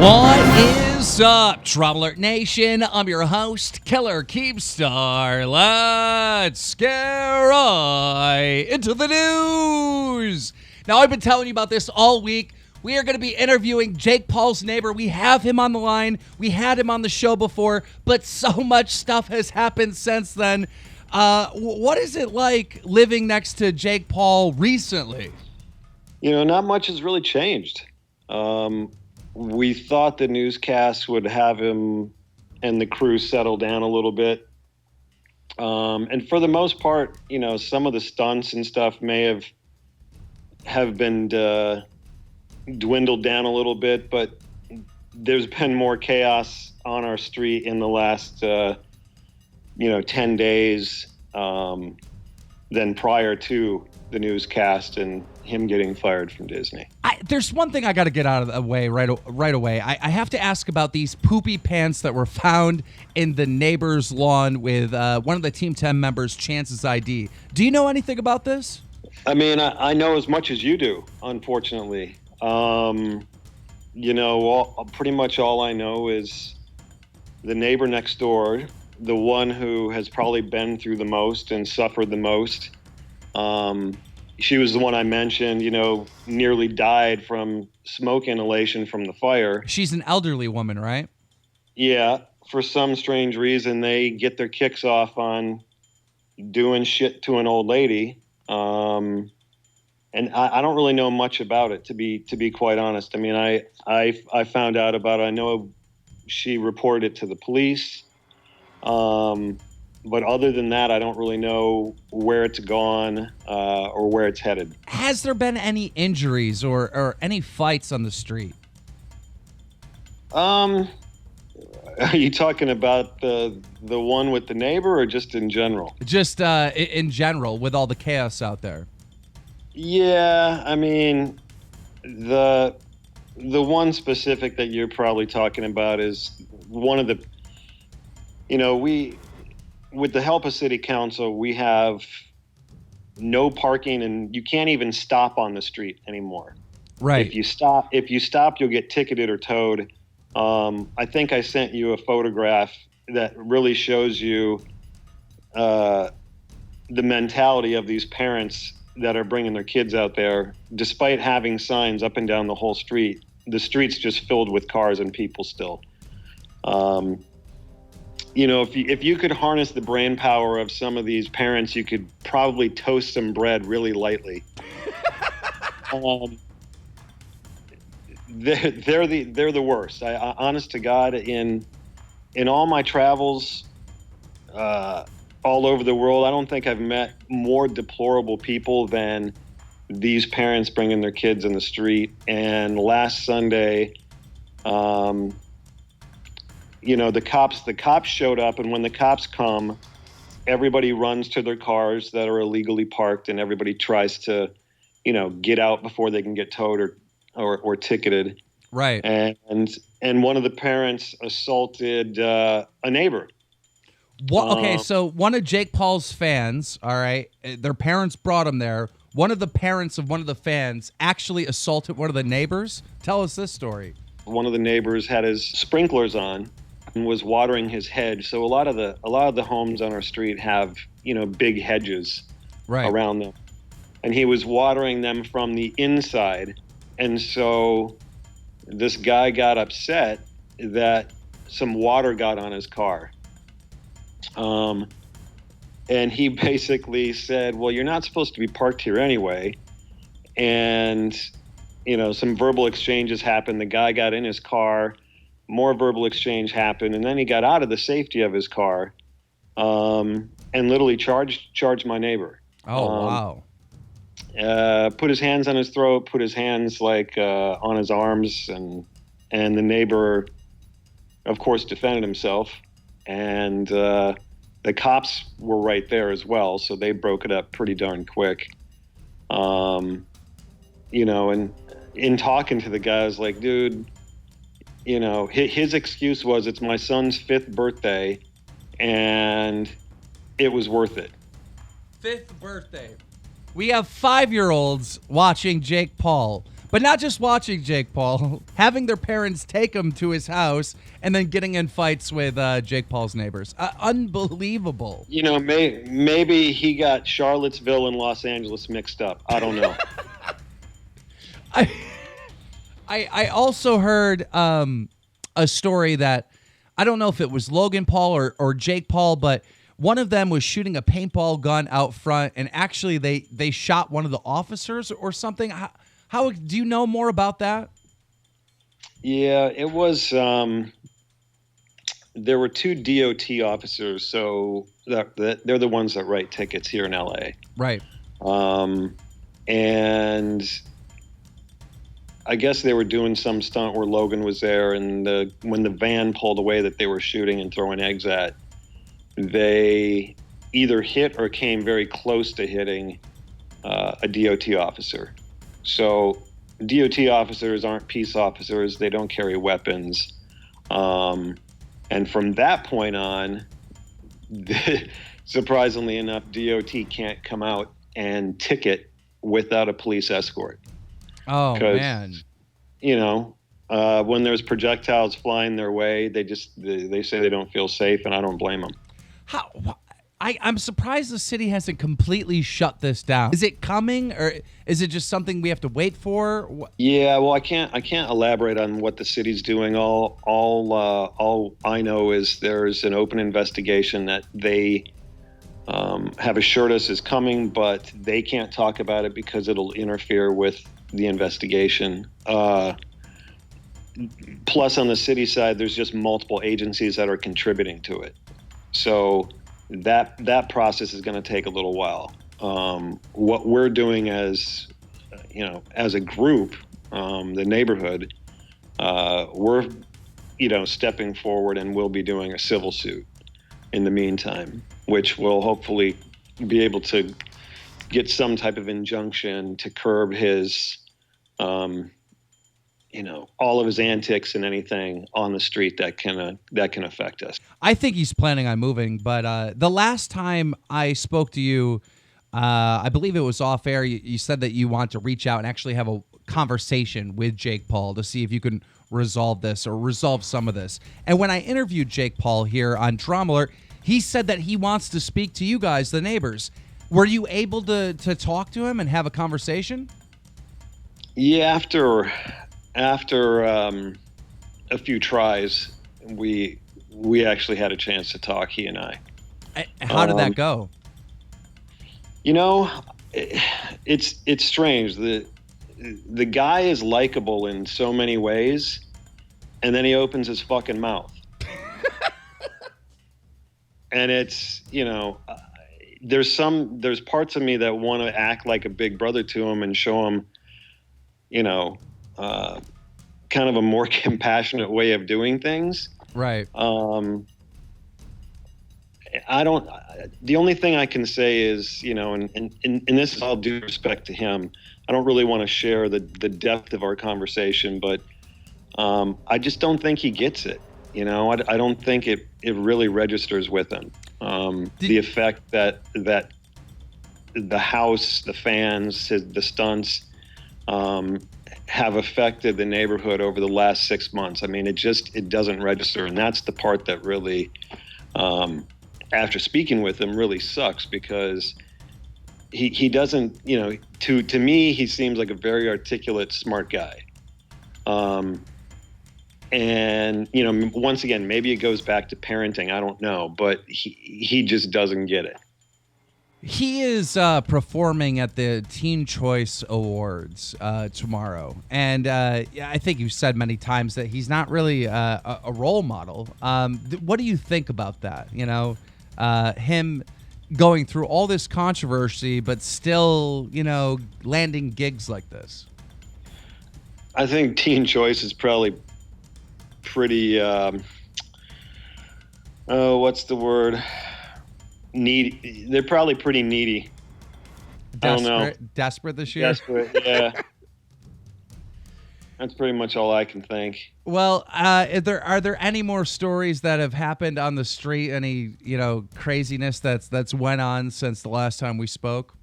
What is up, DramaAlert Nation? I'm your host, Killer Keepstar. Let's get right into the news. Now, I've been telling you about this all week. We are going to be interviewing Jake Paul's neighbor. We have him on the line. We had him on the show before, but so much stuff has happened since then. What is it like living next to Jake Paul recently? You know, not much has really changed. We thought the newscast would have him and the crew settle down a little bit. And for the most part, you know, some of the stunts and stuff may have been dwindled down a little bit, but there's been more chaos on our street in the last, 10 days than prior to the newscast and him getting fired from Disney. There's one thing I got to get out of the way right away. I have to ask about these poopy pants that were found in the neighbor's lawn with one of the Team 10 members, Chance's ID. Do you know anything about this? I mean, I know as much as you do, unfortunately. Pretty much all I know is the neighbor next door, the one who has probably been through the most and suffered the most. She was the one I mentioned, nearly died from smoke inhalation from the fire. She's an elderly woman, right? Yeah. For some strange reason, they get their kicks off on doing shit to an old lady. And I don't really know much about it, to be quite honest. I mean, I found out about it. I know she reported it to the police. But other than that, I don't really know where it's gone or where it's headed. Has there been any injuries or any fights on the street? Are you talking about the one with the neighbor or just in general? Just in general, with all the chaos out there. Yeah, I mean, the one specific that you're probably talking about is one of the, with the help of City Council, we have no parking, and you can't even stop on the street anymore. Right. If you stop, you'll get ticketed or towed. I think I sent you a photograph that really shows you the mentality of these parents that are bringing their kids out there, despite having signs up and down the whole street. The street's just filled with cars and people still. If you could harness the brain power of some of these parents, you could probably toast some bread really lightly. They're the worst. I honest to God, in all my travels all over the world, I don't think I've met more deplorable people than these parents bringing their kids in the street. And last Sunday, the cops showed up, and when the cops come, everybody runs to their cars that are illegally parked, and everybody tries to, get out before they can get towed or ticketed. Right. And one of the parents assaulted a neighbor. What? Okay, so one of Jake Paul's fans, all right, their parents brought him there. One of the parents of one of the fans actually assaulted one of the neighbors. Tell us this story. One of the neighbors had his sprinklers on and was watering his hedge. So a lot of the homes on our street have, big hedges around them. And he was watering them from the inside. And so this guy got upset that some water got on his car. And he basically said, well, you're not supposed to be parked here anyway. And, some verbal exchanges happened. The guy got in his car. More verbal exchange happened, and then he got out of the safety of his car, and literally charged my neighbor. Oh, wow! Put his hands on his throat, put his hands on his arms, and the neighbor, of course, defended himself, and the cops were right there as well, so they broke it up pretty darn quick. And in talking to the guy, I was like, dude. His excuse was, it's my son's 5th birthday and it was worth it. 5th birthday. We have 5-year-olds watching Jake Paul. But not just watching Jake Paul, having their parents take him to his house and then getting in fights with Jake Paul's neighbors. Unbelievable. You know, maybe he got Charlottesville and Los Angeles mixed up. I don't know. I also heard a story that I don't know if it was Logan Paul or Jake Paul, but one of them was shooting a paintball gun out front, and actually they shot one of the officers or something. How do you know more about that? Yeah, it was. There were two DOT officers, so they're the ones that write tickets here in LA. Right. And I guess they were doing some stunt where Logan was there, and when the van pulled away that they were shooting and throwing eggs at, they either hit or came very close to hitting a DOT officer. So DOT officers aren't peace officers. They don't carry weapons. And from that point on, surprisingly enough, DOT can't come out and ticket without a police escort. Oh, man. You know, when there's projectiles flying their way, they say they don't feel safe, and I don't blame them. I'm surprised the city hasn't completely shut this down. Is it coming, or is it just something we have to wait for? Yeah, well, I can't elaborate on what the city's doing. All I know is there's an open investigation that they have assured us is coming, but they can't talk about it because it'll interfere with the investigation. Plus, on the city side, there's just multiple agencies that are contributing to it. So that process is going to take a little while. What we're doing as a group, the neighborhood, we're stepping forward, and we'll be doing a civil suit in the meantime, which will hopefully be able to get some type of injunction to curb his all of his antics and anything on the street that can affect us. I think he's planning on moving, but the last time I spoke to you, I believe it was off air, you said that you want to reach out and actually have a conversation with Jake Paul to see if you can resolve this or resolve some of this. And when I interviewed Jake Paul here on DramaAlert, he said that he wants to speak to you guys, the neighbors. Were you able to talk to him and have a conversation? Yeah, after a few tries, we actually had a chance to talk, he and I. How did that go? It's strange. The guy is likable in so many ways, and then he opens his fucking mouth. And it's, there's parts of me that want to act like a big brother to him and show him, kind of a more compassionate way of doing things. Right. The only thing I can say is, and this is all due respect to him, I don't really want to share the depth of our conversation, but I just don't think he gets it. I don't think it really registers with him. The effect that the house, the fans, the stunts have affected the neighborhood over the last 6 months. I mean, it doesn't register. And that's the part that really, after speaking with him, really sucks, because he doesn't, to me, he seems like a very articulate, smart guy. And, once again, maybe it goes back to parenting. I don't know, but he just doesn't get it. He is performing at the Teen Choice Awards tomorrow. And I think you've said many times that he's not really a role model. What do you think about that? Him going through all this controversy, but still, landing gigs like this. I think Teen Choice is probably pretty, what's the word? Needy. They're probably pretty needy. Desperate this year? Desperate, yeah. That's pretty much all I can think. Well, are there any more stories that have happened on the street? Any, craziness that's went on since the last time we spoke?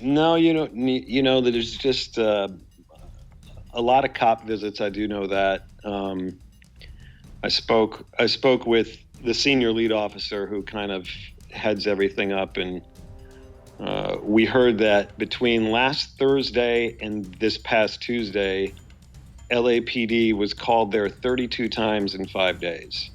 No, there's just a lot of cop visits. I do know that. I spoke with the senior lead officer who kind of heads everything up, and we heard that between last Thursday and this past Tuesday, LAPD was called there 32 times in 5 days.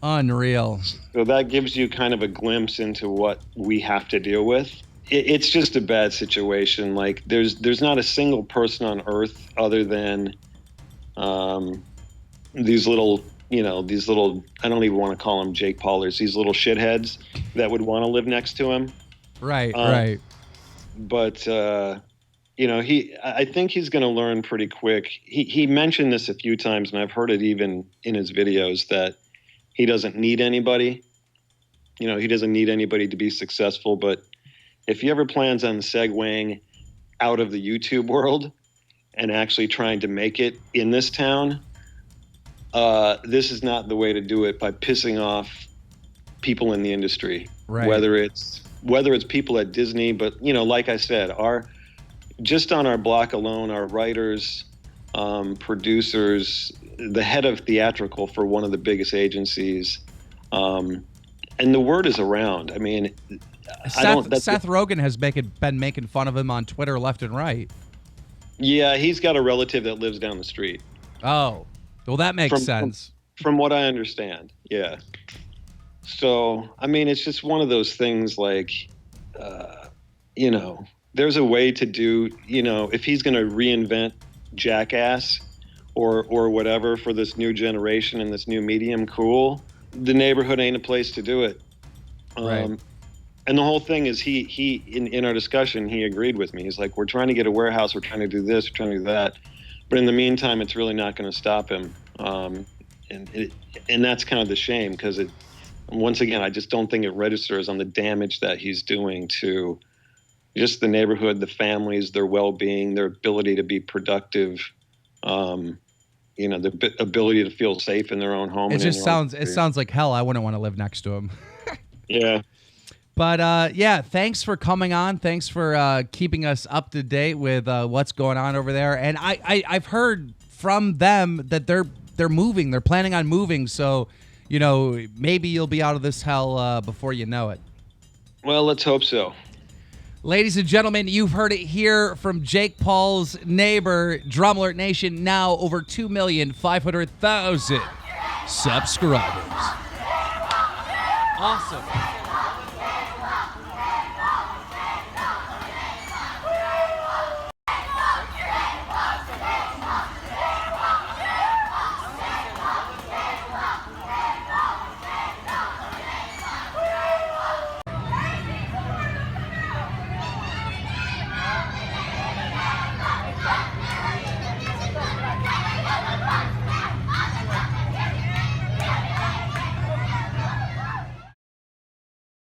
Unreal. So that gives you kind of a glimpse into what we have to deal with. It's just a bad situation. Like there's not a single person on earth other than these little, I don't even want to call them Jake Paulers, these little shitheads that would want to live next to him. Right, right. But, I think he's going to learn pretty quick. He mentioned this a few times, and I've heard it even in his videos, that he doesn't need anybody. He doesn't need anybody to be successful. But if he ever plans on segueing out of the YouTube world and actually trying to make it in this town, this is not the way to do it, by pissing off people in the industry. Right. Whether it's people at Disney, but like I said, just on our block alone, our writers, producers, the head of theatrical for one of the biggest agencies, and the word is around. I mean, Seth Rogen has been making fun of him on Twitter left and right. Yeah, he's got a relative that lives down the street. Oh, well, that makes sense. From what I understand, yeah. So, I mean, it's just one of those things like, there's a way to do, if he's going to reinvent Jackass or whatever for this new generation and this new medium, cool. The neighborhood ain't a place to do it. Right. And the whole thing is he in our discussion, he agreed with me. He's like, we're trying to get a warehouse. We're trying to do this. We're trying to do that. But in the meantime, it's really not going to stop him. And that's kind of the shame, because once again, I just don't think it registers on the damage that he's doing to just the neighborhood, the families, their well-being, their ability to be productive, the ability to feel safe in their own home. It sounds like hell. I wouldn't want to live next to him. Yeah. But thanks for coming on. Thanks for keeping us up to date with what's going on over there. And I've heard from them that they're moving. They're planning on moving. So, maybe you'll be out of this hell before you know it. Well, let's hope so. Ladies and gentlemen, you've heard it here from Jake Paul's neighbor, DramaAlert Nation, now over 2,500,000 subscribers. Awesome.